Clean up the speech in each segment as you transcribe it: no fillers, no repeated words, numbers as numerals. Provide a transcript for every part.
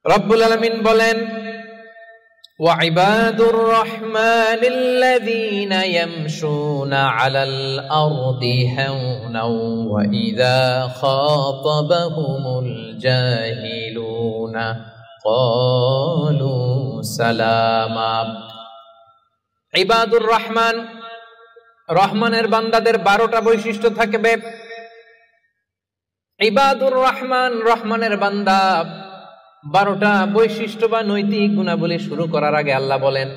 রব্বুল আলামিন বলেন, وعباد الرحمن الذين يمشون على الأرض هونا وإذا خاطبهم الجاهلون قالوا سلاما। ইবাদুর রহমান, রহমানের বান্দাদের 12টা বৈশিষ্ট্য থাকবে। ইবাদুর রহমান, রহমানের বান্দা 12টা বৈশিষ্ট্য বা নৈতিক গুণাবলী শুরু করার আগে আল্লাহ বলেন,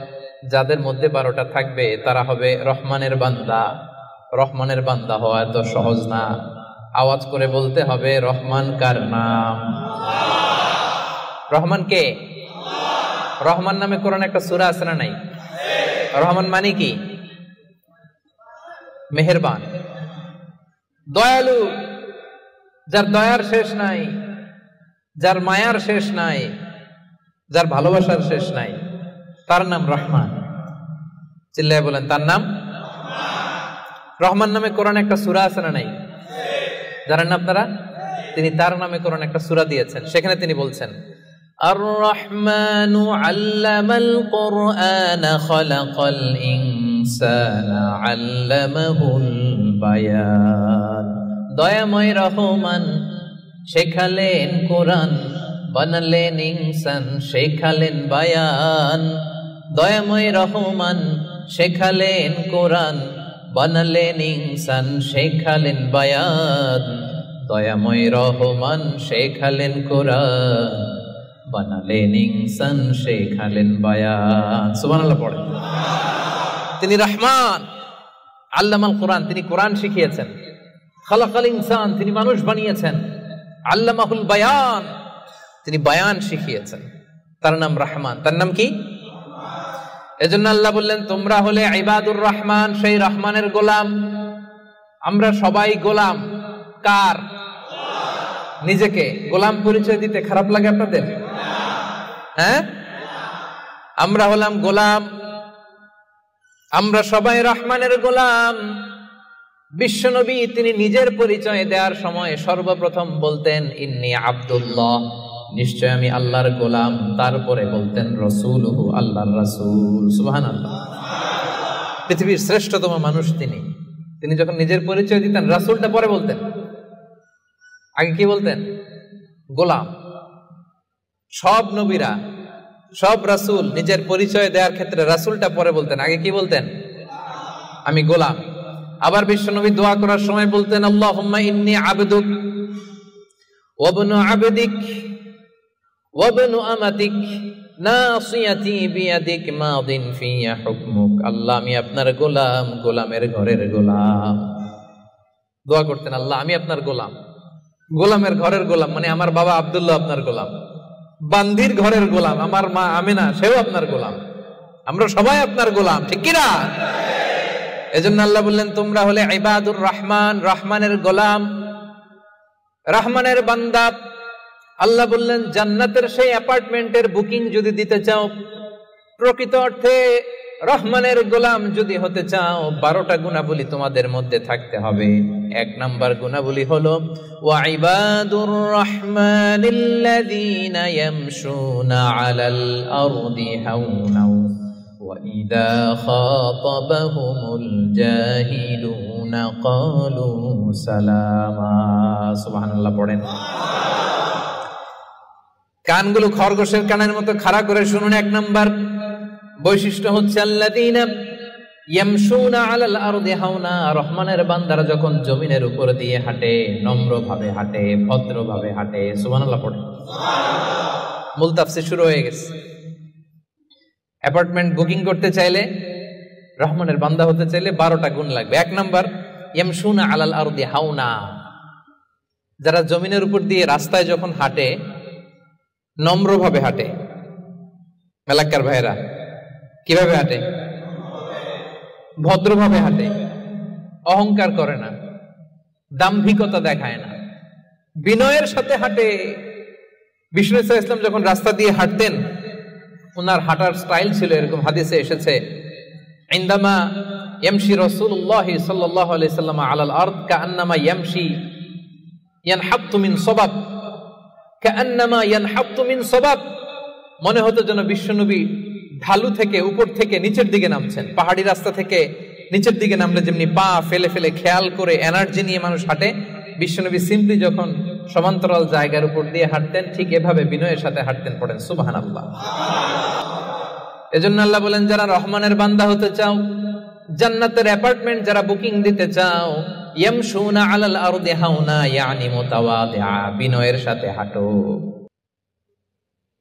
যাদের মধ্যে 12টা থাকবে তারা হবে রহমানের বান্দা। রহমানের বান্দা হওয়া এত সহজ না। আওয়াজ করে বলতে হবে, রহমান কার নাম? রহমান কে? রহমান নামে কোরআনে একটা সূরা আছে না নাই? রহমান মানে কি? মেহেরবান, দয়ালু, যার দয়ার শেষ নাই, যার মায়ার শেষ নাই, যার ভালোবাসার শেষ নাই, তার নাম রহমান। চিল্লায় বলেন, তার নাম রহমান। নামে কোরআনে একটা সূরা আছে না নাই? জানেন না আপনারা? তিনি তার নামে কোরআনে একটা সূরা দিয়েছেন, সেখানে তিনি বলছেন, আর রহমানু আল্লামাল কুরআনা খালাকাল ইনসানা আল্লামাহুল বায়ান। দয়াময় রহমান শেখালেন কোরআন, বানালেন ইনসান, শেখালেন বায়ান। দয়াময় রহমান শেখালেন কোরআন, বানালেন ইনসান, শেখালেন বায়ান। দয়াময় রহমান শেখালেন কোরআন, বানালেন ইনসান, শেখালেন বায়ান। সুবহানাল্লাহ পড়ে। তিনি রহমান, আল্লামাল কোরআন, তিনি কোরআন শিখিয়েছেন। খালাকাল ইনসান, তিনি মানুষ বানিয়েছেন। আল্লামাহুল বায়ান, তিনি বায়ান শিখিয়েছেন। তার নাম রহমান। তার নাম কি? এজন্য আল্লাহ বললেন, তোমরা হলে ইবাদুর রহমান, সেই রহমানের গোলাম। আমরা সবাই গোলাম। কার? নিজেকে গোলাম পরিচয় দিতে খারাপ লাগে আপনাদের? হ্যাঁ, আমরা হলাম গোলাম। আমরা সবাই রহমানের গোলাম। বিশ্বনবী তিনি নিজের পরিচয় দেওয়ার সময় সর্বপ্রথম বলতেন, ইন্নী আব্দুল্লাহ, নিশ্চয় আমি আল্লাহর গোলাম। তারপরে বলতেন রাসূলুহু, আল্লাহর রাসূল। সুবহানাল্লাহ। পৃথিবীর শ্রেষ্ঠতম মানুষ তিনি। তিনি যখন নিজের পরিচয় দিতেন, রাসূলটা পরে বলতেন। আগে কি বলতেন? গোলাম। সব নবীরা, সব রাসূল নিজের পরিচয় দেওয়ার ক্ষেত্রে রাসূলটা পরে বলতেন, আগে কি বলতেন? আমি গোলাম। আবার বিশ্বনবী দোয়া করার সময় বলতেন, আল্লাহুম্মা ইন্নী আবদুক ওয়া ইবনু আবদিক ওয়া ইবনু আমাতিক নাসিয়াতি বিয়াদিক মাদিন ফিয়া হুকমুক। আল্লাহ, আমি আপনার গোলাম, গোলামের ঘরের গোলাম। দোয়া করতেন, আল্লাহ আমি আপনার গোলাম, গোলামের ঘরের গোলাম, মানে আমার বাবা আব্দুল্লাহ আপনার গোলাম, বান্দির ঘরের গোলাম, আমার মা আমিনা সেও আপনার গোলাম, আমরা সবাই আপনার গোলাম, ঠিক কিনা? এজন্য আল্লাহ বললেন, তোমরা হলে ইবাদুর রহমান, রহমানের গোলাম, রহমানের বান্দা। আল্লাহ বললেন, জান্নাতের সেই অ্যাপার্টমেন্টের বুকিং যদি দিতে চাও, প্রকৃত অর্থে রহমানের গোলাম যদি হতে চাও, 12টা গুণাবলী তোমাদের মধ্যে থাকতে হবে। 1 নাম্বার গুণাবলী হলো, ওয়া ইবাদুর রহমানিল্লাযীনা ইয়ামশুনা আলাল আরদি হাওনা ওয়া ইযা খাতাবাহুমুল জাহিলুনা ক্বালু সালামা। সুবহানাল্লাহ পড়েন। কানগুলো খরগোশের কানের মতো খাড়া করে শুনুন। 1 নাম্বার বৈশিষ্ট্য হচ্ছে, আল্লাযীনা ইয়ামশুনা আলাল আরদি হাওনা, রহমানের বান্দারা যখন জমিনের উপর দিয়ে হাঁটে, নম্রভাবে হাঁটে, ভদ্রভাবে হাঁটে। সুবহানাল্লাহ পড়ে। মূল তাফসীর শুরু হয়ে গেছে। অ্যাপার্টমেন্ট বুকিং করতে চাইলে, রহমানের বান্দা হতে চাইলে 12টা গুণ লাগবে। 1 নাম্বার, ইয়ামশুনা আলাল আরদি হাওনা, যারা জমিনের উপর দিয়ে রাস্তায় যখন হাঁটে, নম্রভাবে হাঁটে। এলাকার ভাইরা কিভাবে হাঁটে? ভদ্রভাবে হাঁটে, অহংকার করে না, দাম্ভিকতা দেখায় না, বিনয়ের সাথে হাঁটে। বিষ্ণু ইসলাম যখন রাস্তা দিয়ে হাঁটতেন, ওনার হাঁটার স্টাইল ছিল এরকম, হাদিসে এসেছে, ইনদামা ইয়ামশি রাসূলুল্লাহ সাল্লাল্লাহু আলাইহি সাল্লাম আলাল আরদ কাআন্নামা ইয়ামশি ইয়ানহাত্তু মিন সাবাব, কাআন্নামা ইয়ানহাত্তু মিন সাবাব। মনে হতো যেন বিশ্বনবী ঢালু থেকে উপর থেকে নিচের দিকে নামছেন। পাহাড়ি রাস্তা থেকে নিচের দিকে নামলে যেমনি পা ফেলে ফেলে খেয়াল করে এনার্জি নিয়ে মানুষ হাঁটে, বিশ্বনবী সিম্পলি যখন সমান্তরাল জায়গার উপর দিয়ে হাঁটতেন ঠিক এভাবে বিনয়ের সাথে হাঁটতেন। পড়েন সুবহানাল্লাহ। এজন্য আল্লাহ বলেন, যারা রহমানের বান্দা হতে চাও, জান্নাতের অ্যাপার্টমেন্ট যারা বুকিং দিতে চাও, ইয়ামশুনা আলাল আরদি হাওনা ইয়ানি মুতাওয়াদিআ, বিনয়ের সাথে হাঁটো।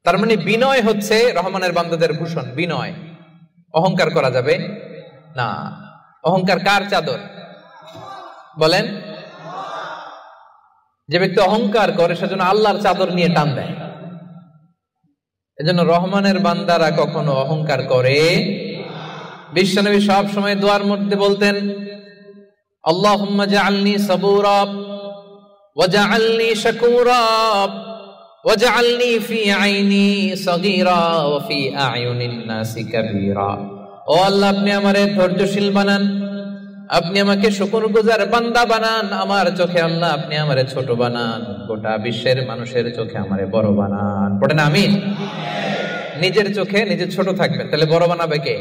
তার মানে বিনয় হচ্ছে রহমানের বান্দাদের ভূষণ। বিনয়, অহংকার করা যাবে না। অহংকার কার চাদর বলেন? যে ব্যক্তি অহংকার করে সেজন্য আল্লাহর চাদর নিয়ে টান দেয়। এজন্য রহমানের বান্দারা কখনো অহংকার করে। বিশ্বনবী সব সময় দোয়ার মধ্যে বলতেন, আল্লাহুম্মা জাআলনি সাবুরা ওয়া জাআলনি শাকুরা ওয়া জাআলনি ফি আইনি সাগীরা ওয়া ফি আ'য়ুনিন নাসি কাবীরা। ও আল্লাহ, আপনি আমারে ধৈর্যশীল বানান, আপনি আমাকে শুকরগুজার বান্দা বানান, আমার চোখে আল্লাহ আপনি আমারে ছোট বানান, গোটা বিশ্বের মানুষের চোখে আমারে বড় বানান। পড়েন আমিন। নিজের চোখে নিজে ছোট থাকবেন, তাহলে বড় বানাবে কে?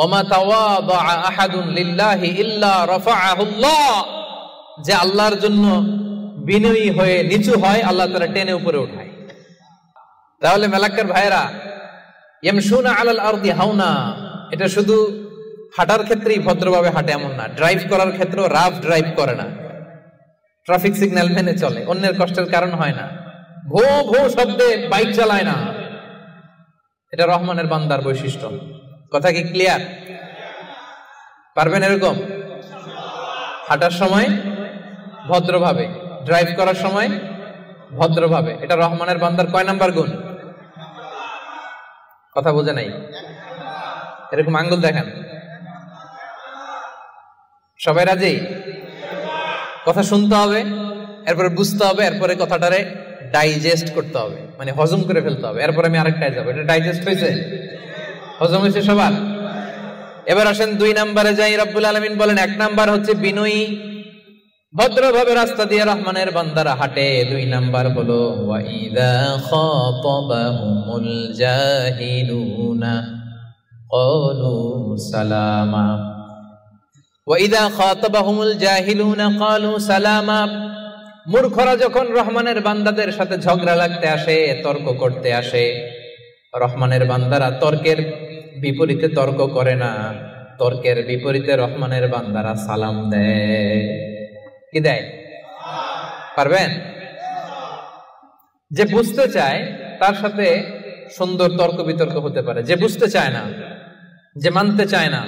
ওমা তাওয়াদা আহাদুন লিল্লাহি ইল্লা রাফাআহুল্লাহ, যে আল্লাহর জন্য বিনয়ী হয়ে নিচু হয় আল্লাহ তাআলা টেনে উপরে উঠায়। তাহলে মালাক্কার ভাইরা, ইয়ামশুনা আলাল আরদি হাওনা, এটা শুধু হাঁটার ক্ষেত্রেই ভদ্রভাবে হাঁটে এমন না, ড্রাইভ করার ক্ষেত্রেও রাফ ড্রাইভ করে না, ট্রাফিক সিগন্যাল মেনে চলে, অন্যের কষ্টের কারণ হয় না, ভো ভো শব্দে বাইক চালায় না। এটা রহমানের বান্দার বৈশিষ্ট্য। কথা কি ক্লিয়ার? পারবেন এরকম হাঁটার সময় ভদ্রভাবে, ড্রাইভ করার সময় ভদ্রভাবে? এটা রহমানের বান্দার কয় নাম্বার গুণ? কথা বোঝে নাই? এরকম আঙ্গুল দেখান। সবাই রাজি? কথা শুনতে হবে, এরপরে বুঝতে হবে, এরপরে কথাটারে ডাইজেস্ট করতে হবে, মানে হজম করে ফেলতে হবে। এরপর আমি আরেকটায় যাবো। এটা ডাইজেস্ট হয়েছে? হজম হয়েছে সবার? এবার আসেন 2 নম্বরে যাই। রব্বুল আলামিন বলেন 1 নাম্বার হচ্ছে বিনয়ী, ভদ্রভাবে রাস্তা দিয়ে রহমানের বান্দারা হাঁটে। 2 নাম্বার হলো ওয়া ইযা খাতাবাহুমুল জাহিলুনা ক্বালু সালামা। ওয়া ইযা খাতাবাহুমুল জাহিলুনা ক্বালু সালামা। মূর্খরা যখন রহমানের বান্দাদের সাথে ঝগড়া লাগতে আসে, তর্ক করতে আসে, রহমানের বান্দারা তর্কের বিপরীতে তর্ক করে না, তর্কের বিপরীতে রহমানের বান্দারা সালাম দেয়। কি দেয়? পারবেন? যে বুঝতে চায় তার সাথে সুন্দর তর্ক বিতর্ক হতে পারে। যে বুঝতে চায় না, যে মানতে চায় না,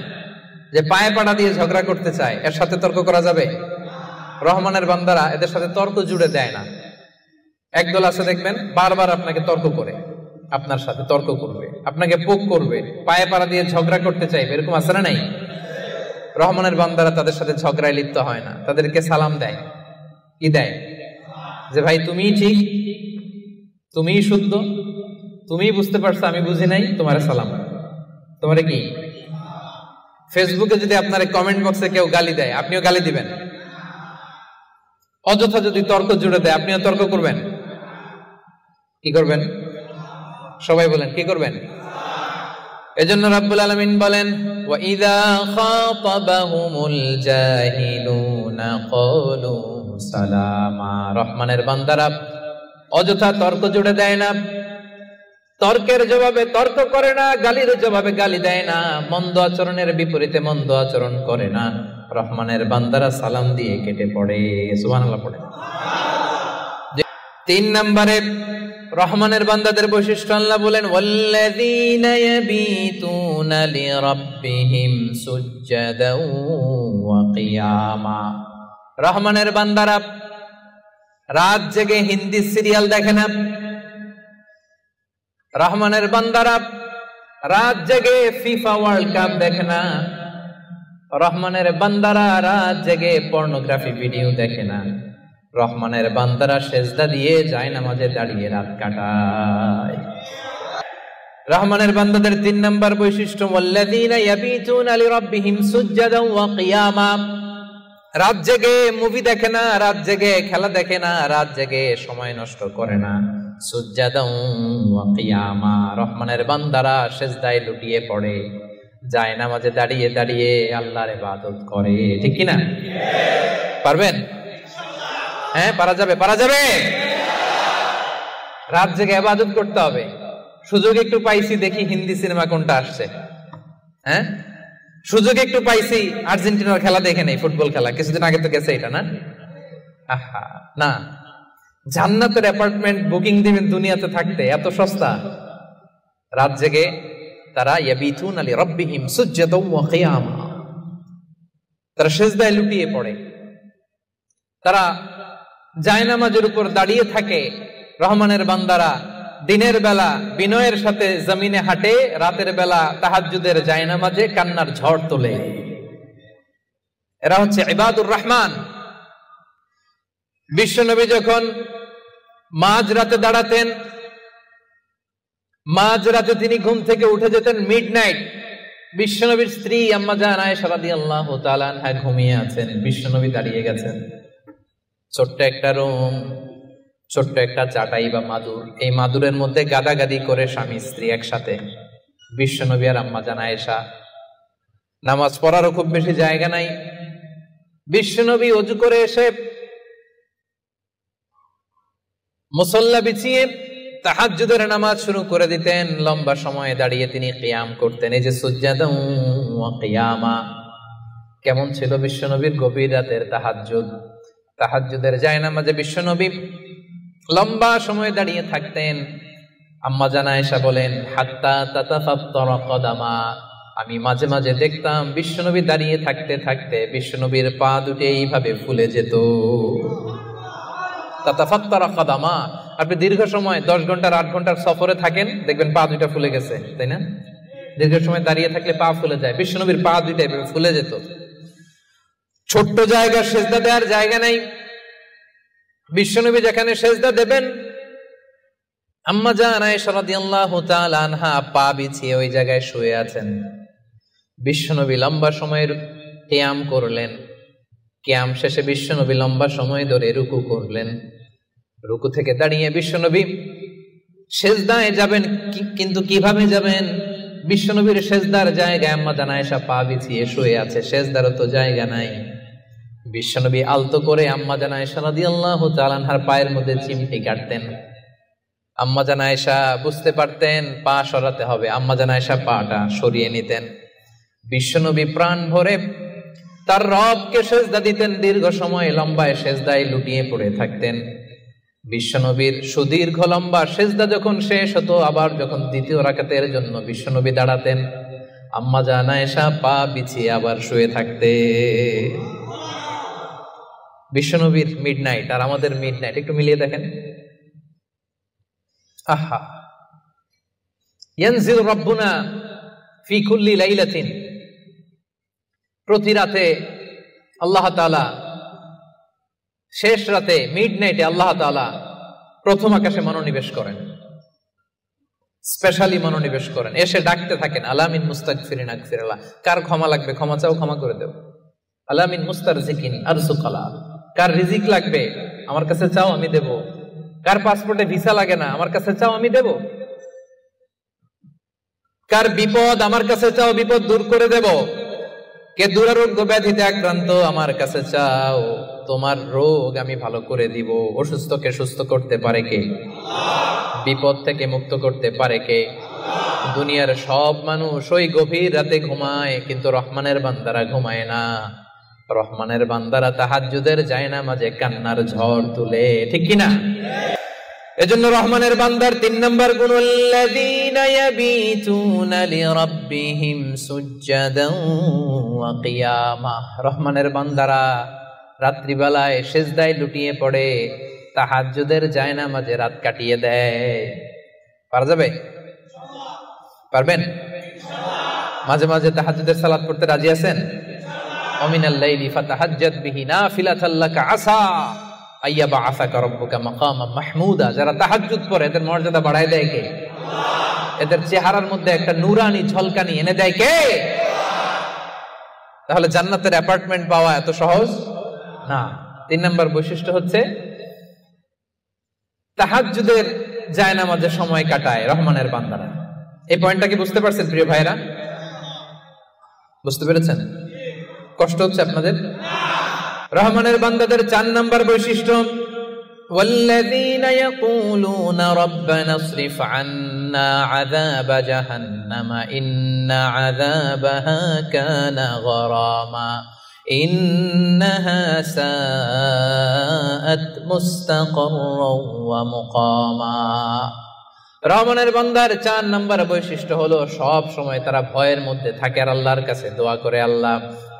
যে পায়ে পাড়া দিয়ে ঝগড়া করতে চায়, এর সাথে তর্ক করা যাবে? রহমানের বান্দারা এদের সাথে তর্ক জুড়ে দেয় না। একদল আছে দেখবেন বারবার আপনাকে তর্ক করে, আপনার সাথে তর্ক করবে, আপনাকে পোক করবে, পায়ে পাড়া দিয়ে ঝগড়া করতে চাইবে। এরকম আছে না নাই? রহমানের বান্দারা তাদের সাথে ঝগড়ায় লিপ্ত হয় না, তাদেরকে সালাম দেয়। কি দেয়? যে ভাই তুমিই ঠিক, তুমিই শুদ্ধ, তুমিই বুঝতে পারছো, আমি বুঝি নাই, তোমারে সালাম। তোমারে কি? ফেসবুকে যদি আপনার কমেন্ট বক্সে কেউ গালি দেয়, আপনিও গালি দিবেন? অযথা যদি তর্ক জুড়ে দেয়, আপনিও তর্ক করবেন? কি করবেন? সবাই বলেন কি করবেন? এজন্য রাব্বুল আলামিন বলেন ওয়া ইযা খাতাবাহুমুল জাহিলুনা ক্বালু সালামা। রহমানের বান্দারা অযথা তর্ক জুড়ে দেয় না, তর্কের জবাবে তর্ক করে না, গালির জবাবে গালি দেয় না, মন্দ আচরণের বিপরীতে মন্দ আচরণ করে না। রহমানের বান্দারা সালাম দিয়ে কেটে পড়ে। সুবহানাল্লাহ পড়ে। 3 নম্বরে রহমানের বান্দাদের বৈশিষ্ট্য আল্লাহ বলেন ওয়াল্লাযীনা ইয়াবিতুনা লিরাব্বিহিম সুজদাও ওয়া কিয়ামা। রহমানের বান্দারা রাত জেগে হিন্দি সিরিয়াল দেখে না, রহমানের বান্দারা রাত জেগে ফিফা ওয়ার্ল্ড কাপ দেখে না, রহমানের বান্দারা রাত জেগে পর্নোগ্রাফি ভিডিও দেখে না, রহমানের বান্দারা সেজদা দিয়ে যায় নামাজে দাঁড়িয়ে রাত কাটায়। রহমানের বান্দাদের 3 নম্বর বৈশিষ্ট্য ওয়াল্লাযীনা ইয়াবিতুনা লিরাব্বিহিম সুজদাও ওয়া কিয়ামা। রাত জেগে মুভি দেখে না, রাত জেগে খেলা দেখে না, রাত জেগে সময় নষ্ট করে না। সুজ্জাদাও ওয়া কিয়ামা, রহমানের বান্দারা সিজদায় লুটিয়ে পড়ে, যায় নামাজে দাঁড়িয়ে দাঁড়িয়ে আল্লাহর ইবাদত করে। ঠিক কি না? পারবেন? হ্যাঁ, পারা যাবে, পারা যাবে। রাত জেগে ইবাদত করতে হবে। সুযোগ একটু পাইছি, দেখি হিন্দি সিনেমা কোনটা আসছে। হ্যাঁ, সুযোগ একটু পাইছি, আর্জেন্টিনার খেলা দেখে নেই, ফুটবল খেলা কিছুদিন আগে তো গেছে এটা না। আহা না, জান্নাতের অ্যাপার্টমেন্ট বুকিং দিবেন দুনিয়াতে থাকতে, এত সস্তা। রাত জেগে তারা ইয়াবিতুনা লিরাব্বিহিম সুজদাও ওয়া কিয়ামা, তারা সিজদায় লুটিয়ে পড়ে, তারা জায়নামাজের উপর দাঁড়িয়ে থাকে। রহমানের বান্দারা দিনের বেলা বিনয়ের সাথে জমিনে হাঁটে, রাতের বেলা তাহাজ্জুদের জায়নামাজে কান্নার ঝড় তোলে। এরা হচ্ছে ইবাদুর রহমান। বিশ্বনবী যখন মাঝরাতে দাঁড়াতেন, মাঝরাতে তিনি ঘুম থেকে উঠে যেতেন মিডনাইট। বিশ্বনবীর স্ত্রী আম্মা জান আয়েশা রাদিয়াল্লাহু তাআলা আনহা ঘুমিয়ে আছেন, বিশ্বনবী দাঁড়িয়ে গেছেন। ছোট্ট একটা রুম, ছোট্ট একটা চাটাই বা মাদুর, এই মাদুরের মধ্যে গাদাগাদি করে স্বামী স্ত্রী একসাথে। বিশ্বনবী আর আম্মা জান আয়েশা, নামাজ পড়ারও খুব বেশি জায়গা নাই। বিশ্বনবী ওযু করে এসে মুসল্লা বিছিয়ে তাহাজ্জুদের নামাজ শুরু করে দিতেন। লম্বা সময় দাঁড়িয়ে তিনি কিয়াম করতেন। এই যে সুজদাও ওয়া কিয়ামা, কেমন ছিল বিশ্বনবীর গভীর রাতের তাহাজ্জুদ। তাহাজ্জুদের জায়নামাজে বিশ্বনবী লম্বা সময় দাঁড়িয়ে থাকতেন। আম্মা জান আয়েশা বলেন, হাত্তা তাতাফাত্তারা কদামা, আমি মাঝে মাঝে দেখতাম বিশ্বনবী দাঁড়িয়ে থাকতে থাকতে বিশ্বনবীর পা দুটো এইভাবে ফুলে যেত। তাতাফাত্তারা কদামা, আপনি দীর্ঘ সময় 10 ঘন্টার 8 ঘন্টার সফরে থাকেন, দেখবেন পা দুইটা ফুলে গেছে, তাই না? দীর্ঘ সময় দাঁড়িয়ে থাকলে পা ফুলে যায়। বিশ্বনবীর পা দুইটা এভাবে ফুলে যেত। ছোট্ট জায়গা, সিজদা দেওয়ার জায়গা নাই। বিশ্বনবী যেখানে সিজদা দেবেন, আম্মা জান আয়েশা রাদিয়াল্লাহু তাআলা আনহা পা বিছিয়ে ওই জায়গায় শুয়ে আছেন। বিশ্বনবী লম্বা সময়ের কিয়াম করলেন। কিয়াম শেষে বিশ্বনবী লম্বা সময় ধরে রুকু করলেন। রুকু থেকে দাঁড়িয়ে বিশ্বনবী সিজদায় যাবেন, কিন্তু কিভাবে যাবেন? বিশ্বনবীর সিজদার জায়গায় আম্মা জান আয়েশা পা বিছিয়ে শুয়ে আছে, সিজদারও তো জায়গা নাই। বিশ্বনবী আলতো করে আম্মা জান আয়েশা রাদিয়াল্লাহু তাআলা আনহার পায়ের মধ্যে চিমটি কাটতেন। আম্মা জান আয়েশা বুঝতে পারতেন পা সরাতে হবে, আম্মা জান আয়েশা পাটা সরিয়ে নিতেন। বিশ্বনবী প্রাণ ভরে তার রবকে সিজদা দিতেন। দীর্ঘ সময় লম্বায় সিজদায় লুটিয়ে পড়ে থাকতেন। বিশ্বনবীর সুদীর্ঘ লম্বা সিজদা যখন শেষ হতো, আবার যখন দ্বিতীয় রাকাতের জন্য বিশ্বনবী দাঁড়াতেন, আম্মা জান আয়েশা পা বিছিয়ে আবার শুয়ে থাকতে। বিশ্বনবীর মিডনাইট আর আমাদের মিডনাইট একটু মিলিয়ে দেখেন। আহা, ইয়ানজিল রাব্বুনা ফি কুল্লি লাইলাতিন, প্রতি রাতে আল্লাহ তাআলা, শেষ রাতে মিডনাইটে আল্লাহ তাআলা প্রথম আকাশে মনোনিবেশ করেন, স্পেশালি মনোনিবেশ করেন। এসে ডাকতে থাকেন, আলামিন মুস্তাগফিরিন আগফিরাল্লাহ, কার ক্ষমা লাগবে ক্ষমা চাও, ক্ষমা করে দেব। আলামিন মুস্তারজিকিন আরজুকালা, কার রিজিক লাগবে আমার কাছে চাও, আমি দেব। কার পাসপোর্টে ভিসা লাগে না, আমার কাছে চাও, আমি দেব। কার বিপদ আমার কাছে চাও, বিপদ দূর করে দেব। কে দুরারোগ্য ব্যাধিতে আক্রান্ত, আমার কাছে চাও, তোমার রোগ আমি ভালো করে দিব। অসুস্থকে সুস্থ করতে পারে কে? বিপদ থেকে মুক্ত করতে পারে কে? দুনিয়ার সব মানুষ ওই গভীর রাতে ঘুমায়, কিন্তু রহমানের বান্দারা ঘুমায় না। রহমানের বান্দারা তাহাজ্জুদের জায়নামাজে কান্নার ঝড় তুলে, ঠিক কিনা? এজন্য রহমানের বান্দার 3 নাম্বার গুণ, আল্লাযীনা ইয়াবিতুনা লিরাব্বিহিম সুজদাও ওয়া কিয়ামা। রহমানের বান্দারা রাত্রিবেলায় সিজদায় লুটিয়ে পড়ে, তাহাজ্জুদের জায়নামাজে রাত কাটিয়ে দেয়। পারা যাবে? পারবেন? মাঝে মাঝে তাহাজ্জুদের সালাত পড়তে রাজি আছেন? ওমিনাল লাইলি ফাতাহাজ্জাদ বিহি নাফিলাতাল লাকা আসা আইয়াবাআসাকা রাব্বুকা মাকামান মাহমুদা। যারা তাহাজ্জুদ পড়ে এদের মর্যাদা বাড়ায় দেয় কে? এদের চেহারার মধ্যে একটা নূরানি ঝলকানি এনে দেয় কে? তাহলে জান্নাতের অ্যাপার্টমেন্ট পাওয়া এত সহজ? না। 3 নম্বর বৈশিষ্ট্য হচ্ছে তাহাজ্জুদের জায়নামাজে সময় কাটায় রহমানের বান্দারা। এই পয়েন্টটা কি বুঝতে পারছেন প্রিয় ভাইরা? বুঝতে পেরেছেন? কষ্ট হচ্ছে আপনাদের? রহমানের বান্দাদের 4 নম্বর বৈশিষ্ট্য والذين يقولون ربنا اصرف عنا عذاب جهنم إن عذابها كان غراما إنها ساءت مستقرا ومقاما। রহমানের বান্দার 4 নম্বর বৈশিষ্ট্য হলো সব সময় তারা ভয়ের মধ্যে থাকে আর আল্লাহর কাছে দোয়া করে, আল্লাহ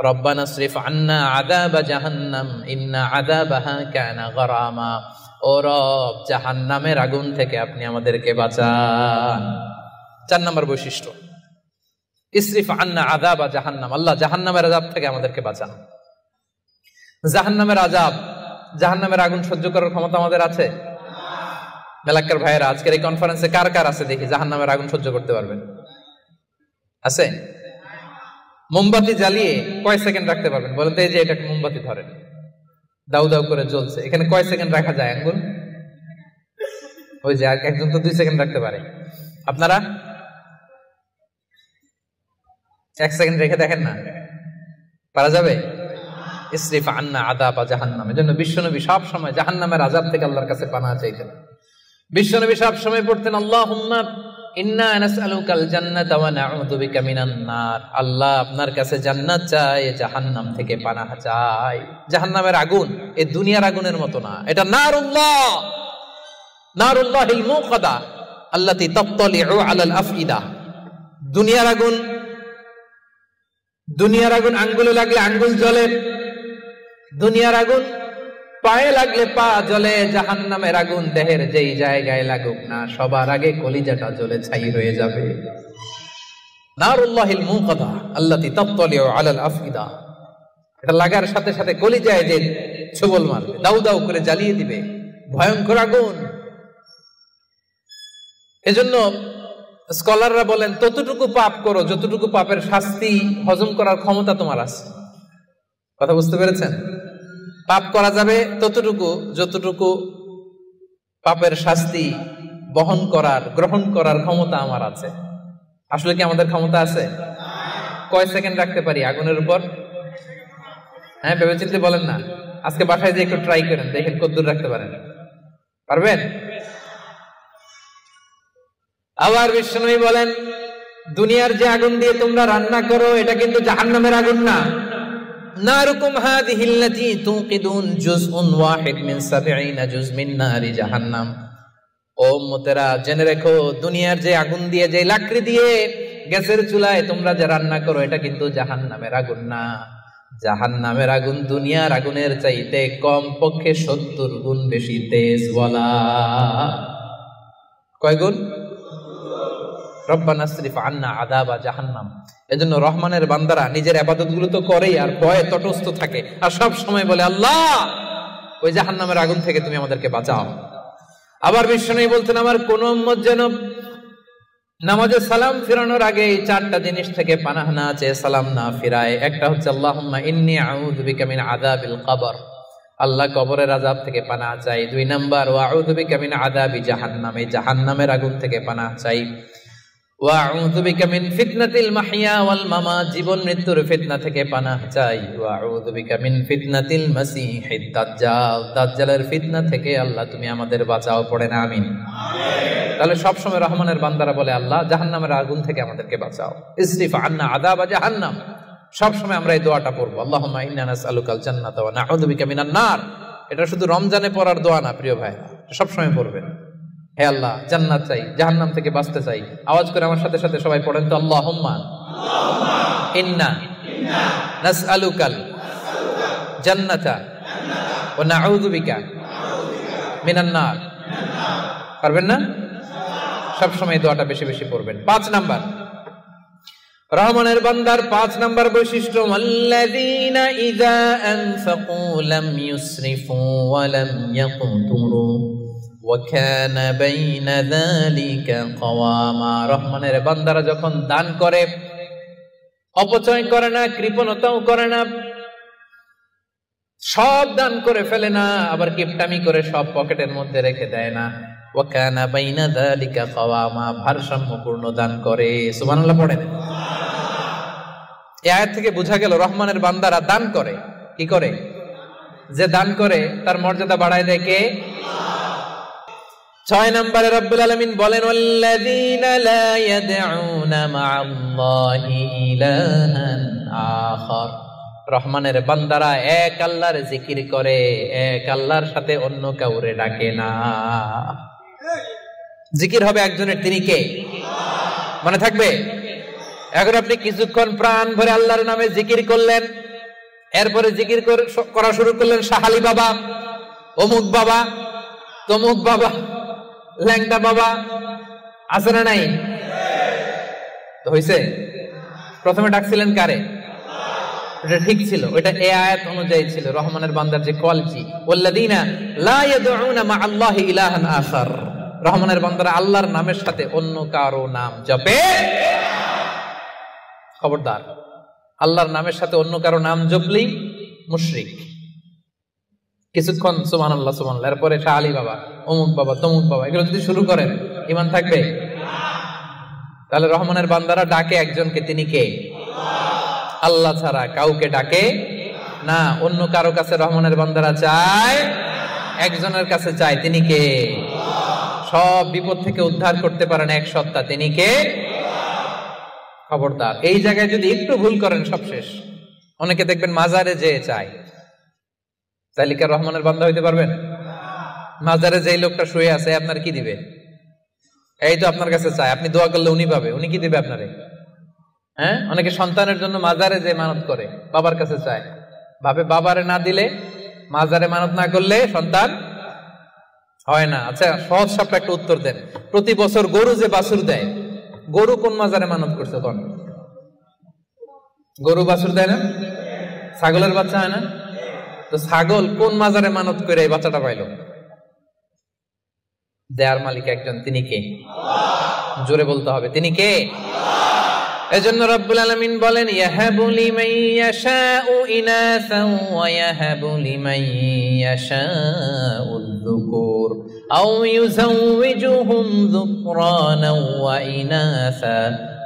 রব্বানা সরিফ আন্না আযাবা জাহান্নাম ইন্না আযাবাহা কানা গরামা, ও রব জাহান্নামের আগুন থেকে আপনি আমাদেরকে বাঁচান। 4 নম্বর বৈশিষ্ট্য ইসরিফ আন্না আযাবা জাহান্নাম, আল্লাহ জাহান্নামের আযাব থেকে আমাদেরকে বাঁচান। জাহান্নামের আযাব, জাহান্নামের আগুন সহ্য করার ক্ষমতা আমাদের আছে? মেলাক্কার ভাইয়েরা আজকের এই কনফারেন্সে কার কার আছে দেখি জাহান্নামের আগুন সহ্য করতে পারবেন? আছে? মোমবাতি জ্বালিয়ে কয় সেকেন্ড রাখতে পারবেন বলেন তো? এই যে এটা মোমবাতি ধরেন, দাউ দাউ করে জ্বলছে, এখানে কয় সেকেন্ড রাখা যায় আঙ্গুল? ওই যে একজন তো 2 সেকেন্ড রাখতে পারে, আপনারা 1 সেকেন্ড রেখে দেখেন না, পারা যাবে? ইসরিফ আন্না আযাবা জাহান্নাম। এজন্য বিশ্বনবী সব সময় জাহান্নামের আযাব থেকে আল্লাহর কাছে পানাহ চাইতেন। বিশ্বনবী সব সময় পড়তেন আল্লাহুম্মা ইন্না নাসআলুকাল জান্নাতা ওয়া নাউযু বিকা মিনান নার, আল্লাহ আপনার কাছে জান্নাত চাই, জাহান্নাম থেকে পানাহ চাই। জাহান্নামের আগুন এই দুনিয়ার আগুনের মতো না, এটা নারুল্লাহ, নারুল্লাহিল মুকাদা আল্লাতী তাত্তালিউ আলাল আফইদা। দুনিয়ার আগুন, দুনিয়ার আগুন আঙ্গুলে লাগলে আঙ্গুল জ্বলে, দুনিয়ার আগুন পায়ে লাগলে পা জ্বলে, জাহান্নামের আগুন দেহের যেই জায়গায় লাগুক না সবার আগে কলিজাটা জ্বলে ছাই হয়ে যাবে। নারুল্লাহিল মুকাদা আল্লাতী তাত্তালিউ আলাল আফইদা, এটা লাগার সাথে সাথে কলিজায় যে ছোবল মারবে, দাউ দাউ করে জ্বালিয়ে দিবে, ভয়ঙ্কর আগুন। এজন্য স্কলাররা বলেন ততটুকু পাপ করো যতটুকু পাপের শাস্তি হজম করার ক্ষমতা তোমার আছে। কথা বুঝতে পেরেছেন? পাপ করা যাবে ততটুকু যতটুকু পাপের শাস্তি বহন করার, গ্রহণ করার ক্ষমতা আমার আছে। আসলে কি আমাদের ক্ষমতা আছে? কয় সেকেন্ড রাখতে পারি আগুনের উপর? হ্যাঁ, ভেবেচিন্তে বলেন না। আজকে বাসায় যে একটু ট্রাই করেন, দেখেন কতদূর রাখতে পারেন। পারবেন? আবার বিশ্বনবী বলেন দুনিয়ার যে আগুন দিয়ে তোমরা রান্না করো এটা কিন্তু জাহান্নামের আগুন না। নারুকুম হাযিহিল্লাতী তুকিদুন জুজউন ওয়াহিদ মিন 70 জুজ মিন নারি জাহান্নাম। ও উম্মতেরা জেনে রেখো, দুনিয়ার যে আগুন দিয়ে, যে লাকড়ি দিয়ে গ্যাসের চুলায় তোমরা যে রান্না করো এটা কিন্তু জাহান্নামের আগুন না। জাহান্নামের আগুন দুনিয়ার আগুনের চাইতে কম পক্ষে 70 গুণ বেশি তেজ। বলা কয় গুণ? রব্বানা সরিফ আন্না আযাবা জাহান্নাম। এজন্য রহমানের বান্দারা নিজের ইবাদতগুলো তো করেই আর ভয়ে তটস্থ থাকে আর সব সময় বলে আল্লাহ ওই জাহান্নামের আগুন থেকে তুমি আমাদেরকে বাঁচাও। আবার বিশ্বনবী বলতেন আমার কোন উম্মত যেন নামাজে সালাম ফিরানোর আগে এই 4টা জিনিস থেকে পানাহ না চেয়ে সালাম না ফিরায়। একটা হচ্ছে আল্লাহুম্মা ইন্নী আউযু বিকা মিন আযাবিল কবর, আল্লাহ কবরের আযাব থেকে পানাহ চাই। 2 নাম্বার ওয়া আউযু বিকা মিন আযাবি জাহান্নাম, এই জাহান্নামের আগুন থেকে পানাহ চাই। ওয়া আউযু বিকা মিন ফিতনাতিল মাহইয়া ওয়াল মামাত, জীবন মৃত্যুর ফিতনা থেকে পানাহ চাই। ওয়া আউযু বিকা মিন ফিতনাতিল মাসীহিদ দাজ্জাল, দাজ্জালের ফিতনা থেকে আল্লাহ তুমি আমাদের বাঁচাও। পড়েন আমিন। তাহলে সব সময় রহমানের বান্দারা বলে আল্লাহ জাহান্নামের আগুন থেকে আমাদেরকে বাঁচাও। ইসরিফ আন্না আযাবা জাহান্নাম, সব সময় আমরা এই দোয়াটা পড়বো আল্লাহুম্মা ইন্না নাসআলুকাল জান্নাতা ওয়া নাউযু বিকা মিনান নার। এটা শুধু রমজানে পড়ার দোয়া না প্রিয় ভাইরা, সব সময় পড়বেন। হে আল্লাহ জান্নাত চাই, জাহান্নাম থেকে বাঁচতে চাই। আওয়াজ করে আমার সাথে সাথে সবাই পড়েন তো আল্লাহুম্মা ইন্না নাসআলুকাল জান্নাতা ওয়া নাউযু বিকা মিনান নার। পারবেন না? সব সময় দোয়াটা বেশি বেশি পড়বেন। 5 নাম্বার রহমানের বান্দার 5 নাম্বার বৈশিষ্ট্য আল্লাযীনা ইযা আনফাকু লাম ইউসরিফু ওয়া লাম ইয়াকতুরু ওয়া কানা বাইনা যালিকা কাওয়ামা। রহমানের বান্দারা যখন দান করে অপচয় করে না, কৃপণতাও করে না, সব দান করে ফেলে না, আবার কিপটামি করে সব পকেটের মধ্যে রেখে দেয় না। ওয়া কানা বাইনা যালিকা কাওয়ামা, ভারসাম্যপূর্ণ দান করে। সুবহানাল্লাহ পড়েন। এই আয়াত থেকে বোঝা গেল রহমানের বান্দারা দান করে। কি করে? যে দান করে তার মর্যাদা বাড়ায় দেয় কে? 6 নম্বরে রব্বুল আলামিন বলেন, ওয়াল্লাযীনা লা ইয়াদউনা মা'আল্লাহি ইলাহান আখার। রহমানের বান্দারা এক আল্লাহর জিকির করে, এক আল্লাহর সাথে অন্য কাউরে ডাকে না। জিকির হবে একজনের, তিনি কে? মনে থাকবে? এখন আপনি কিছুক্ষণ প্রাণ ভরে আল্লাহর নামে জিকির করলেন, এরপরে জিকির করা শুরু করলেন শাহালি বাবা, অমুক বাবা, তমুক বাবা, ল্যাংটা বাবা, আছে না নাই? তো হইছে? প্রথমে ডাকছিলেন কারে? এটা ঠিক ছিল, ওইটা এই আয়াত অনুযায়ী ছিল। রহমানের বান্দার যে কোয়ালিটি, ওয়াল্লাযীনা লা ইয়াদউনা মা'আল্লাহি ইলাহান আখার, রহমানের বান্দারা আল্লাহর নামের সাথে অন্য কারো নাম জপে। খবরদার, আল্লাহর নামের সাথে অন্য কারো নাম জপলেই মুশরিক। কিছুক্ষণ সুবহানাল্লাহ সুবহানাল্লাহ, এরপরে শাহ বাবা, অমুক বাবা, তমুক বাবা, এগুলো যদি শুরু করেন ঈমান থাকবে? তাহলে রহমানের বান্দারা ডাকে একজনকে, তিনি কে? আল্লাহ ছাড়া কাউকে ডাকে না। অন্য কারো কাছে রহমানের বান্দারা চায়, একজনের কাছে চায়, তিনি কে? সব বিপদ থেকে উদ্ধার করতে পারেন এক সত্তা, তিনি কে? খবরদার, এই জায়গায় যদি একটু ভুল করেন সব শেষ। অনেকে দেখবেন মাজারে যেয়ে চায়, তাহলে কি রহমানের বান্দা হইতে পারবেন? মাজারে যেই লোকটা শুয়ে আছে আপনার কি দিবে? এই তো আপনার কাছে চায়, আপনি দোয়া করলে উনি পাবে, উনি কি দিবে আপনারে? হ্যাঁ, অনেকে সন্তানের জন্য মাজারে যে মানত করে, বাবার কাছে চায়, ভাবে বাবারে না দিলে, মাজারে মানত না করলে সন্তান হয় না। আচ্ছা, সহজ সাপটা একটা উত্তর দেন। প্রতি বছর গরু যে বাছুর দেয়, গরু কোন মাজারে মানত করছে? কোন গরু বাছুর দেয় না? ছাগলের বাচ্চা হয় না? তো ছাগল কোন মাজারে মানত করে এই বাচ্চাটা পাইল? দেয়ার মালিক একজন, তিনি কে? জোরে বলতে হবে, তিনি কে? এজন্য রব্বুল আলামিন বলেন, ইয়াহাবু লিমান ইয়াশাউ ইনাসান ওয়া ইয়াহাবু লিমান ইয়াশাউ যুকুর আও ইউযাওয়িজুহুম যুকরানান ওয়া ইনাসা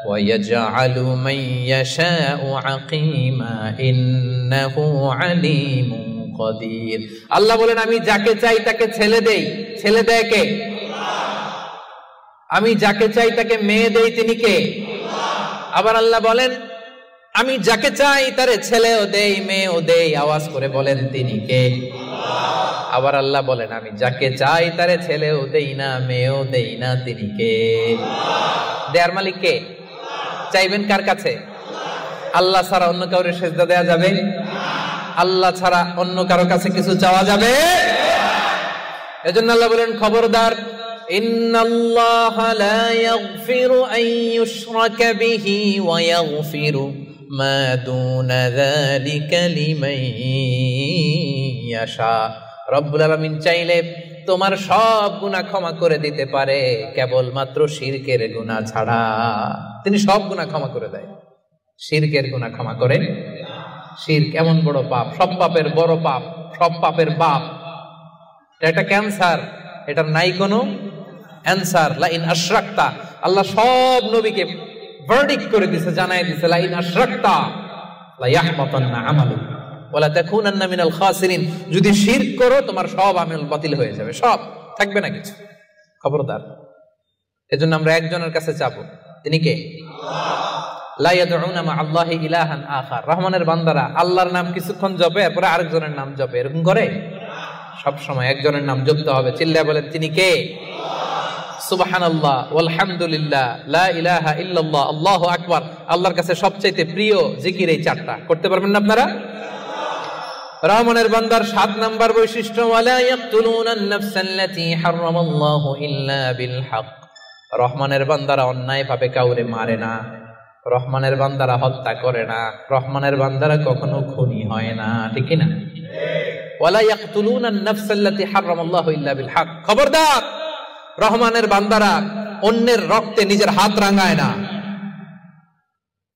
ওয়া ইয়াজআলু মান ইয়াশাউ আকীমা ইন্নাহু আলীমুন কাদির। আল্লাহ বলেন, আমি যাকে চাই তাকে ছেলে দেই। ছেলে দেয় কে? আমি যাকে চাই তাকে মেয়ে দেই, তিনি কে? আবার আল্লাহ বলেন, আমি যাকে চাই তারে ছেলেও দেই, মেয়েও দেই। আওয়াজ করে বলেন, তিনি কে? আবার আল্লাহ বলেন, আমি যাকে চাই তারে ছেলেও দেই না, মেয়েও দেই না, তিনি কে? দেয়ার মালিক কে? চাইবেন কার কাছে? আল্লাহ ছাড়া অন্য কাউরে সেজদা দেয়া যাবে? আল্লাহ ছাড়া অন্য কারো কাছে কিছু চাওয়া যাবে? এজন্য আল্লাহ বলেন, খবরদার, ইন্নাল্লাহা লা ইয়াগফিরু আন ইউশরাকা বিহি ওয়া ইয়াগফিরু মা দুনা যালিকা লিমান ইয়াশা। রব্বুল আলামিন চাইলে তোমার সব গুনাহ ক্ষমা করে দিতে পারে, কেবলমাত্র শিরকের গুনাহ ছাড়া। তিনি সব গুনাহ ক্ষমা করে দেয়, শিরকের গুনাহ ক্ষমা করে। শিরক এমন বড় পাপ, সব পাপের বড় পাপ, সব পাপের বাপ। এটা ক্যান্সার, এটার নাই কোনো অ্যান্সার। লা ইন আশরাকতা, আল্লাহ সব নবীকে ভার্ডিক্ট করে দিয়েছে, জানাই দিয়েছে, লা ইন আশরাকতা লা ইয়াহবাতান্না আমালুক ওয়া লা তাকুনান্না মিনাল খাসিরিন। যদি শিরক করো তোমার সব আমল বাতিল হয়ে যাবে, সব থাকবে না কিছু। খবরদার, এজন্য আমরা একজনের কাছে চাবো, তিনি কে? লা ইয়াদউনা মা আল্লাহি ইলাহান আখার। রহমানের বান্দারা আল্লাহর নাম কিছুক্ষণ জপে, এরপরে আরেকজনের নাম জপে, এরকম করে? সব সময় একজনের নাম জপতে হবে। চিল্লায় বলেন, তিনি কে? সুবহানাল্লাহ, আলহামদুলিল্লাহ, লা ইলাহা ইল্লাল্লাহ, আল্লাহু আকবার। আল্লাহর কাছে সবচেয়ে প্রিয় জিকির এই চারটা। করতে পারবেন না আপনারা? রহমানের বান্দার 7 নাম্বার বৈশিষ্ট্য, ওয়ালা ইয়াকতুলুনান নাফসাল্লাতী হারামাল্লাহু ইল্লা বিল হক। রহমানের বান্দারা অন্যায় ভাবে কাউরে মারে না, রহমানের বান্দারা হত্যা করে না, রহমানের বান্দারা কখনো খুনি হয় না, ঠিক কি না? ওয়ালা ইয়াকতুলুনান নাফসাল্লাতী হারামাল্লাহু ইল্লা বিল হক। খবরদার, রহমানের বান্দারা অন্যের রক্তে নিজের হাত রাঙায় না।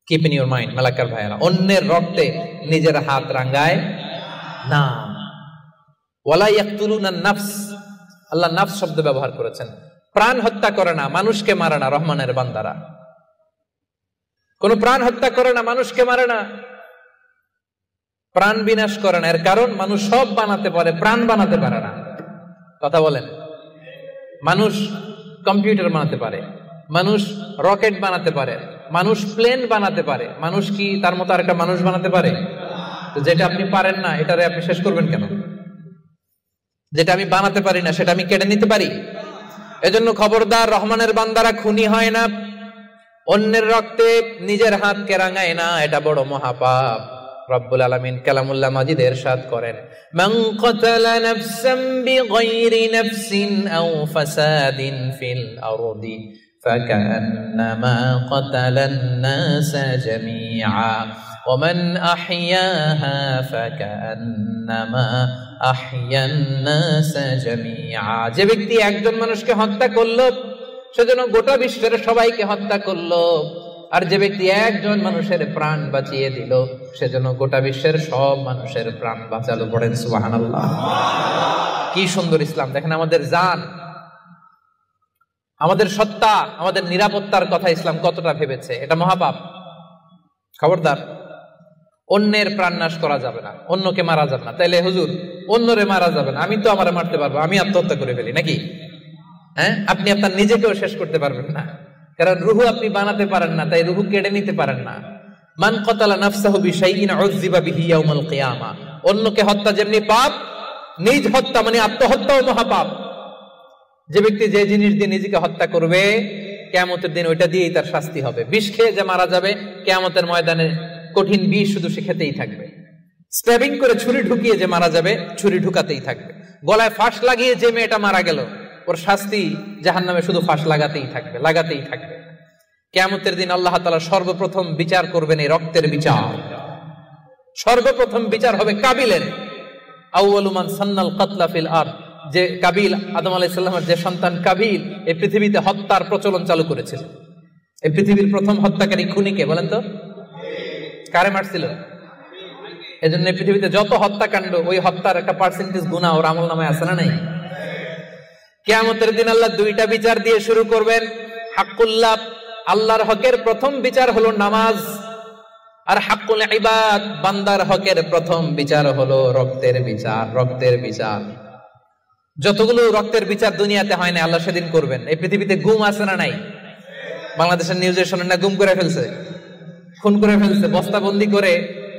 Keep in your mind, Malakar ভাইয়েরা, অন্যের রক্তে নিজের হাত রাঙায় না। ওয়ালা ইয়াকতুলুনা নাফস, আল্লাহ নাফস শব্দ ব্যবহার করেছেন। প্রাণ হত্যা করে না, মানুষকে মারে না রহমানের বান্দারা। কোন প্রাণ হত্যা করে না, মানুষকে মারে না, প্রাণ বিনাশ করে না। এর কারণ মানুষ সব বানাতে পারে, প্রাণ বানাতে পারে না। কথা বলেন। মানুষ কম্পিউটার বানাতে পারে, মানুষ রকেট বানাতে পারে, মানুষ প্লেন বানাতে পারে। মানুষ কি তার মতো আরেকটা মানুষ বানাতে পারে? তো যেটা আপনি পারেন না, এটারে আপনি শেষ করবেন কেন? যেটা আমি বানাতে পারি না, সেটা আমি কেড়ে নিতে পারি? এজন্য খবরদার, রহমানের বান্দারা খুনি হয় না, অন্যের রক্তে নিজের হাতকে রাঙায় না, এটা বড় মহাপাপ। রব্বুল আলামিন কালামুল্লাহ মাজিদে ইরশাদ করেন, মান কাতালা নাফসান বিগাইরি নাফসিন আও ফাসাদিন ফিল আরদি ফাকান্নামা কাতালান নাসা জামিআ ওয়া মান আহইয়াহা ফাকান্নামা আহইয়ান নাসা জামিআ। যে ব্যক্তি একজন মানুষকে হত্যা করলো, সেজন্য গোটা বিশ্বের সবাইকে হত্যা করলো। আর যে ব্যক্তি একজন মানুষের প্রাণ বাঁচিয়ে দিল, সেজন্য গোটা বিশ্বের সব মানুষের প্রাণ বাঁচালো। পড়েন সুবহানাল্লাহ। কি সুন্দর ইসলাম! দেখেন, আমাদের জান, আমাদের সত্তা, আমাদের নিরাপত্তার কথা ইসলাম কতটা ভেবেছে। এটা মহাপাপ। খবরদার, অন্যের প্রাণ নাশ করা যাবে না, অন্যকে মারা যাবে না। তাইলে হুজুর, অন্যরে মারা যাবে না, আমি তো আমারে মারতে পারবো, আমি আত্মহত্যা করে ফেলি নাকি? হ্যাঁ, আপনি আপনার নিজেকেও শেষ করতে পারবেন না, কারণ রুহু আপনি বানাতে পারেন না, তাই রুহু কেড়ে নিতে পারেন না। মান কাতালা নাফসাহু বিশাইইন উযযিবা বিহি ইয়াউমাল কিয়ামা। অন্যকে হত্যা যেমনি পাপ, নিজ হত্যা মানে আত্মহত্যাও মহাপাপ। যে ব্যক্তি যে জিনিস দিয়ে নিজেকে হত্যা করবে, কিয়ামতের দিন ওইটা দিয়েই তার শাস্তি হবে। বিষ খেয়ে যে মারা যাবে, কিয়ামতের ময়দানে কঠিন বিষ শুধু সে খেতেই থাকবে। স্ট্যাবিং করে ছুরি ঢুকিয়ে যে মারা যাবে, ছুরি ঢুকাতেই থাকবে। গলায় ফাঁস লাগিয়ে যে মেয়েটা মারা গেল, ওর শাস্তি জাহান্নামে শুধু ফাঁস লাগাতেই থাকবে, লাগাতেই থাকবে। কিয়ামতের দিন আল্লাহ তাআলা সর্বপ্রথম বিচার করবেন এই রক্তের বিচার। সর্বপ্রথম বিচার হবে কাবিলের। আউয়ালু মান সান্নাল কাতলা ফিল আরদ। যে কাবিল, আদম আলাইহিস সালামের যে সন্তান কাবিল, এই পৃথিবীতে হত্যার প্রচলন চালু করেছিল। এই পৃথিবীর প্রথম হত্যাকারী খুনিকে বলেন তো? কারে মারছিল? এজন্য পৃথিবীতে যত হত্যাকাণ্ড, ওই হত্যার একটা পার্সেন্টেজ গুনাহ ওর আমলনামায় আছে না নাই? কিয়ামতের দিন আল্লাহ দুইটা বিচার দিয়ে শুরু করবেন। হাক্কুল্লাহ, আল্লাহর হকের প্রথম বিচার হলো নামাজ। আর হাক্কুল ইবাদ, বান্দার হকের প্রথম বিচার হলো রক্তের বিচার। রক্তের বিচার, যতগুলো রক্তের বিচার দুনিয়াতে হয় না, আল্লাহ সেদিন করবেন। এই পৃথিবীতে গুম আছে না নাই? বাংলাদেশের নিউজে শোনেন না, গুম করে ফেলছে, খুন করে ফেলছে, বস্তাবন্দি করে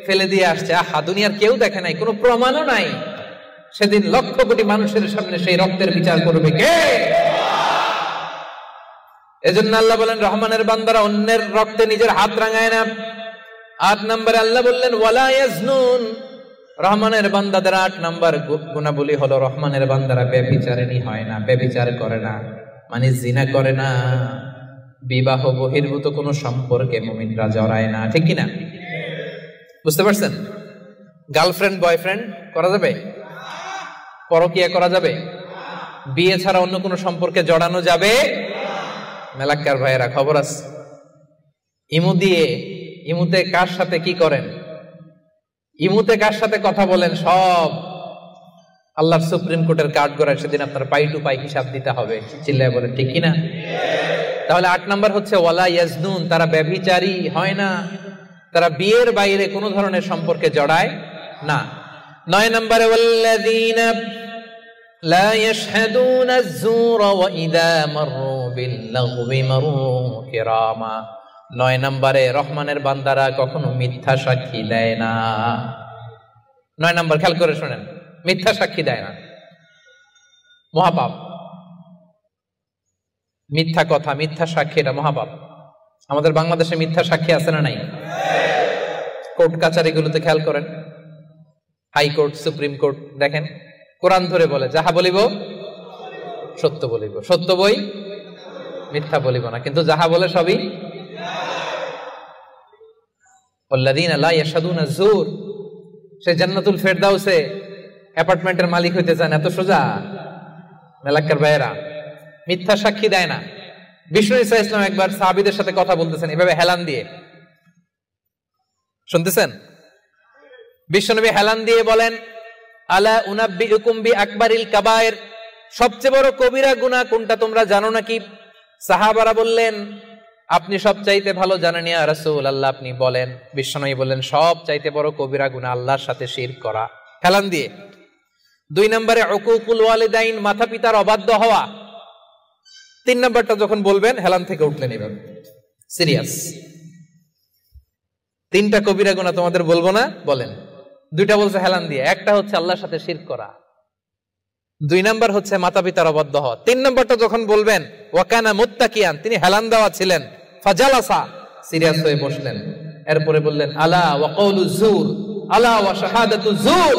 ফেলে দিয়ে আসছে। আহা, দুনিয়ার কেউ দেখে নাই, কোনো প্রমাণও নাই। সেদিন লক্ষ কোটি মানুষের সামনে সেই রক্তের বিচার করবে কে? এজন্য আল্লাহ বলেন, রহমানের বান্দারা অন্যের রক্তে নিজের হাত রাঙায় না। 8 নম্বরে আল্লাহ বললেন ওয়ালা ইয়াজনুন। রহমানের বান্দাদের 8 নম্বর গুণাবলী হলো, রহমানের বান্দারা ব্যভিচারিণী হয় না, ব্যভিচার করে না, মানে জিনা করে না, বিবাহ বহির্ভূত কোনো সম্পর্কে মুমিনরা জড়ায় না। ঠিক কিনা? বুঝতে পারছেন? গার্লফ্রেন্ড বয়ফ্রেন্ড করা যাবে? পরকিয়া করা যাবে? বিয়ে ছাড়া অন্য কোনো সম্পর্কে জড়ানো যাবে? মেলাক্কার ভাইয়েরা, খবর আছে। ইমুতে কার সাথে কি করেন, ইমুতে কার সাথে কথা বলেন, সব আল্লাহর সুপ্রিম কোর্টের কার্ড করায় সেদিন আপনার পাই টু পাই হিসাব দিতে হবে। চিল্লায় বলেন ঠিক কিনা? তাহলে 8 নম্বর হচ্ছে ওয়ালা ইয়াজনুন, তারা ব্যভিচারী হয় না, তারা বিয়ের বাইরে কোনো ধরনের সম্পর্কে জড়ায় না। 9 নম্বরে ওয়াল্লাযীনা লা ইয়াশহাদুনা আয-যুরা ওয়া ইযা মাররু বিল-লাগবি মাররু কিরামা। 9 নম্বরে রহমানের বান্দারা কখনো মিথ্যা সাক্ষী দেয় না। 9 নম্বর খেয়াল করে শুনেন, মিথ্যা সাক্ষী দেয় না, মহাপাপ। মিথ্যা কথা, মিথ্যা সাক্ষী, এটা মহাপাপ। আমাদের বাংলাদেশে মিথ্যা সাক্ষী আছে না নাই? কোর্ট কাচারিগুলোতে খেয়াল করেন, হাইকোর্ট, সুপ্রিম কোর্ট, দেখেন কোরআন ধরে বলে, যাহা বলিব সত্য বলিব, সত্য বই মিথ্যা বলিব না। কিন্তু যাহা বলে সবই ওয়াল্লাযীনা লা ইয়াশহাদুনা আয-যুর। সে জান্নাতুল ফেরদাউসে অ্যাপার্টমেন্টের মালিক হইতে চান, এত সোজা? মেলাক্কার ভাইয়েরা, মিথ্যা সাক্ষী দেয় না। বিষ্ণু ঈসা ইসলাম একবার সাহাবীদের সাথে কথা বলতেছেন, এভাবে হেলান দিয়ে, শুনতেছেন? বিশ্বনবী হেলান দিয়ে বলেন, আলা উনাব্বিউকুম বিআকবারিল কাবায়ের, সবচেয়ে বড় কবিরা গুনাহ কোনটা তোমরা জানো নাকি? সাহাবারা বললেন, আপনি সব চাইতে ভালো জানেন ইয়া রাসূলুল্লাহ, আপনি বলেন। বিশ্বনবী বললেন, সব চাইতে বড় কবিরা গুনাহ আল্লাহর সাথে শিরক করা। হেলান দিয়ে। 2 নম্বরে উকুকুল ওয়ালিদাইন, মাতা পিতার অবাধ্য হওয়া। 3 নম্বরটা যখন বলবেন হেলান থেকে উঠলেন এভাবে, সিরিয়াস। 3টা কবিরা গুনাহ তোমাদের বলবো না, বলেন। 2টা বলছে হেলান দিয়ে, একটা হচ্ছে আল্লাহর সাথে শিরক করা, 2 নম্বর হচ্ছে মাতা পিতার অবাধ্য হওয়া। 3 নম্বরটা যখন বলবেন, ওয়াকানা মুত্তাকিয়ান, তিনি হেলান দেওয়া ছিলেন, ফাজালাসা, সিরিয়াস হয়ে বসলেন। এরপরে বললেন, আলা ওয়া কওলু যুর, আলা ওয়া শাহাদাতু যুর,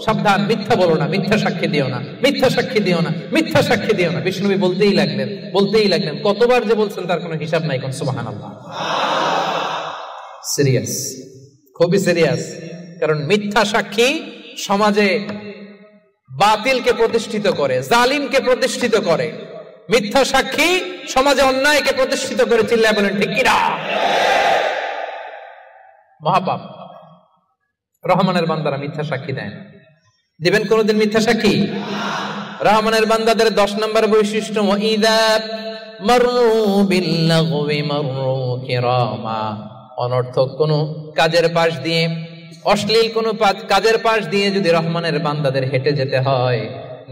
সাবধান, মিথ্যা বলো না, মিথ্যা সাক্ষী দিও না, মিথ্যা সাক্ষী দিও না, মিথ্যা সাক্ষী দিও না। বিষ্ণুবী বলতেই লাগলেন, কতবার যে বলছেন তার কোনো হিসাব নাই। কোন সুবহানাল্লাহ। সিরিয়াস, খুবই সিরিয়াস। কারণ মিথ্যা সাক্ষী সমাজে বাতিলকে প্রতিষ্ঠিত করে, জালিমকে প্রতিষ্ঠিত করে। মিথ্যা সাক্ষী সমাজে অন্যায়কে প্রতিষ্ঠিত করে। চিল্লায় বলেন ঠিক কিনা? মহাপাপ। রহমানের বান্দারা মিথ্যা সাক্ষী দেন। দিবেন কোনদিন মিথ্যা সাক্ষী? রহমানের বান্দাদের 10 নম্বর বৈশিষ্ট্য, ওয়াইদা মাররু বিল্লাগওয়ি মাররু কিরামা, অনর্থক কোন কাজের পাশ দিয়ে, অশ্লীল কোন কাজের পাশ দিয়ে যদি রহমানের বান্দাদের হেঁটে যেতে হয়,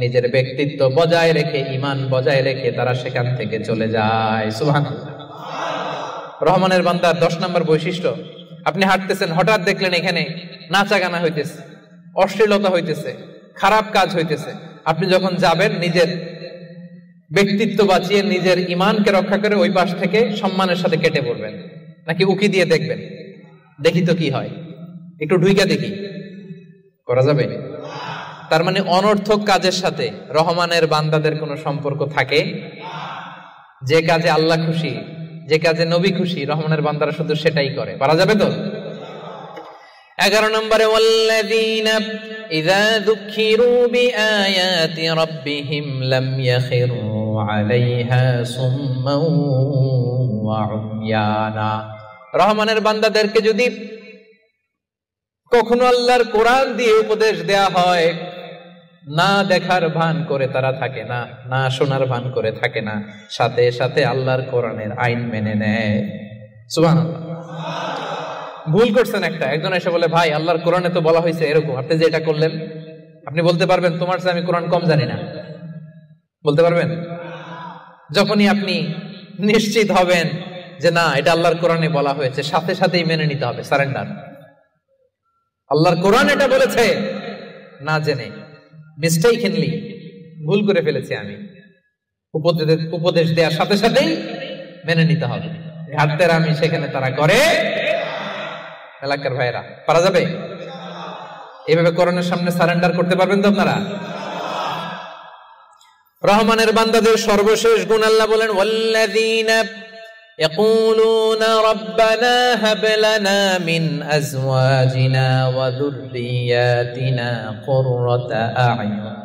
নিজের ব্যক্তিত্ব বজায় রেখে, ঈমান বজায় রেখে তারা সেখান থেকে চলে যায়। সুবহানাল্লাহ। রহমানের বান্দার 10 নম্বর বৈশিষ্ট্য, আপনি হাঁটতেছেন, হঠাৎ দেখলেন এখানে নাচা গানা হইতেছে, অশ্লীলতা হইতেছে, খারাপ কাজ হইতেছে। আপনি যখন যাবেন, নিজের ব্যক্তিত্ব বাঁচিয়ে, নিজের ঈমানকে রক্ষা করে ওই পাশ থেকে সম্মানের সাথে কেটে পড়বেন, নাকি উকি দিয়ে দেখবেন, দেখি তো কি হয়, একটু ঢুইকা দেখি, করা যাবে? তার মানে অনর্থক কাজের সাথে রহমানের বান্দাদের কোনো সম্পর্ক থাকে? যে কাজে আল্লাহ খুশি, যে কাজে নবী খুশি, রহমানের বান্দারা শুধু সেটাই করে। পারা যাবে তো? 11 নম্বরে, ওয়াল্লাযীনা ইযা যুকিরু বিআয়াতি রাব্বিহিম লাম ইয়াখিরু আলাইহা সুম্মান ওয়া উময়ানা, রহমানের বান্দাদেরকে যদি কখনো আল্লাহর কোরআন দিয়ে উপদেশ দেয়া হয়, না দেখার ভান করে তারা থাকে না, না শোনার ভান করে থাকে না, সাথে সাথে আল্লাহর কোরআনের আইন মেনে নেয়। সুবহানাল্লাহ। ভুল করছেন একটা, একজন এসে বলে, ভাই আল্লাহর কোরআনে তো বলা হয়েছে এরকম, আপনি যে এটা করলেন, আপনি বলতে পারবেন তোমার চেয়ে আমি কোরআন কম জানি না? বলতে পারবেন? যখনই আপনি নিশ্চিত হবেন যে না, এটা আল্লাহর কোরআনে বলা হয়েছে, সাথে সাথেই মেনে নিতে হবে, সারেন্ডার। আল্লাহর কোরআন এটা বলেছে, না জেনে মিস্টেকলি ভুল করে ফেলেছি আমি, উপদেশ দেওয়ার সাথে সাথেই মেনে নিতে হবে। ঘাটতের আমি সেখানে তারা করে। এলাকার ভাইরা, পারা যাবে? এইভাবে কোরআনের সামনে সারেন্ডার করতে পারবেন তো আপনারা? রহমানের বান্দাদের সর্বশেষ গুণ আল্লাহ বলেন, ওয়াল্লাযীনা ইয়াকুলুনা রাব্বানা হাব লানা মিন আজওয়াজিনা ওয়া যুররিয়াতিনা কুররাতা আ'য়ুন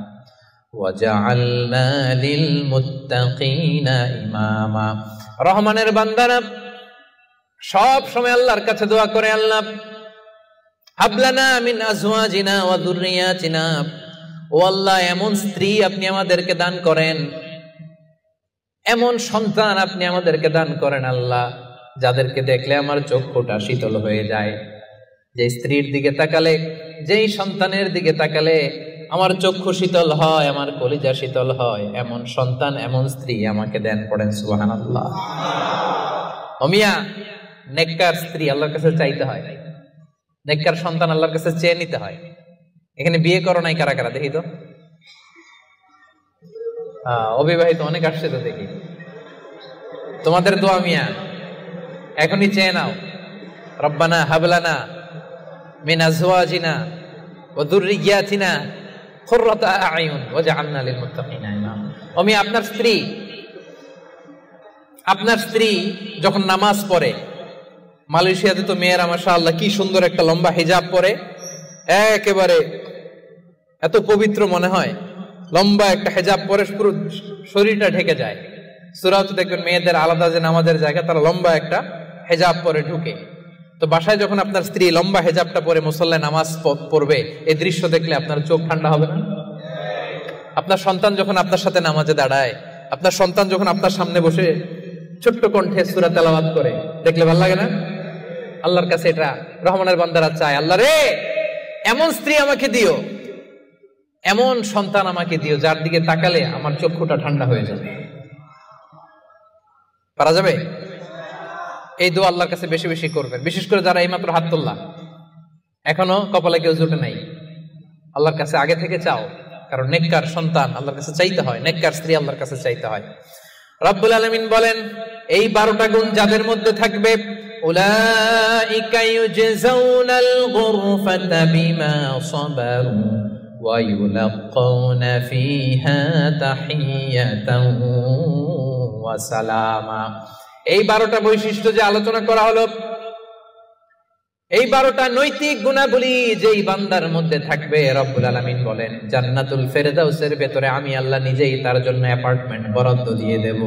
ওয়াজআলনা লিল মুত্তাকিনা ইমামা। রহমানের বান্দারা সব সময় আল্লাহর কাছে দোয়া করে, আল্লাহ হাব লানা মিন আজওয়াজিনা ওয়া যুররিয়াতিনা, ও আল্লাহ এমন স্ত্রী আপনি আমাদেরকে দান করেন, এমন সন্তান আপনি আমাদেরকে দান করেন আল্লাহ, যাদেরকে দেখলে আমার চক্ষুটা শীতল হয়ে যায়। যে স্ত্রীর দিকে তাকালে, যেই সন্তানের দিকে তাকালে আমার চক্ষু শীতল হয়, আমার কলিজা শীতল হয়, এমন সন্তান, এমন স্ত্রী আমাকে দেন। পড়েন সুবহানাল্লাহ। ও মিয়া, নেককার স্ত্রী আল্লাহর কাছে চাইতে হয়, নেককার সন্তান আল্লাহর কাছে চেয়ে নিতে হয়। এখানে বিয়ে করো নাই কারা কারা দেখি তো? অবিবাহিত অনেক আসছে তো দেখি। তোমাদের দোয়া মিয়া, এখনই চেয়ে নাও, রব্বানা হাব লানা মিন আজওয়াজিনা ওয়া যুররিয়াতিনা কুররাতা আ'য়ুন ওয়াজআলনা লিল মুত্তাকিনা ইমামা। ও মিয়া, আপনার স্ত্রী যখন নামাজ পড়ে, মালয়েশিয়াতে তো মেয়েরা মাশাআল্লাহ কি সুন্দর একটা লম্বা হিজাব পরে, একেবারে এত পবিত্র মনে হয়, লম্বা একটা হিজাব পরে পুরো শরীরটা ঢেকে যায়। সূরাতে দেখবেন মেয়েদের আলাদা যে নামাজের জায়গা, তারা লম্বা একটা হিজাব পরে ঢুকে। তো তো বাসায় যখন আপনার স্ত্রী লম্বা হেজাবটা পরে মুসল্লায় নামাজ পড়বে, এই দৃশ্য দেখলে আপনার চোখ ঠান্ডা হবে না? আপনার সন্তান যখন আপনার সাথে নামাজে দাঁড়ায়, আপনার সন্তান যখন আপনার সামনে বসে ছোট্ট কণ্ঠে সূরা তেলাওয়াত করে, দেখলে ভালো লাগে না? আল্লাহর কাছে এটা রহমানের বান্দারা চায়, আল্লাহ রে এমন স্ত্রী আমাকে দিও, এমন সন্তান আমাকে দিও যার দিকে তাকালে আমার চক্ষুটা ঠান্ডা হয়ে যাবে। পারা যাবে? এই দোয়া আল্লাহর কাছে বেশি বেশি করবেন, বিশেষ করে যারা এইমাত্র হাত তুললা, এখনো কপালে কেউ জুটে নাই, আল্লাহর কাছে আগে থেকে চাও, কারণ নেককার সন্তান আল্লাহর কাছে চাইতে হয়, নেককার স্ত্রী আল্লাহর কাছে চাইতে হয়। রব্বুল আলামিন বলেন, এই 12টা গুণ যাদের মধ্যে থাকবে, উলাইকা ইউজজাউনাল গুরফাতা বিমা সাবারু ওয়া ইউলাক্কাউনা ফিহা তাহিয়াতান ওয়া সালামা। এই 12টা বৈশিষ্ট্য যে আলোচনা করা হলো, এই 12টা নৈতিক গুণাবলী যেই বান্দার মধ্যে থাকবে, রব্বুল আলামিন বলেন জান্নাতুল ফেরদাউসের ভেতরে আমি আল্লাহ নিজেই তার জন্য অ্যাপার্টমেন্ট বরাদ্দ দিয়ে দেব।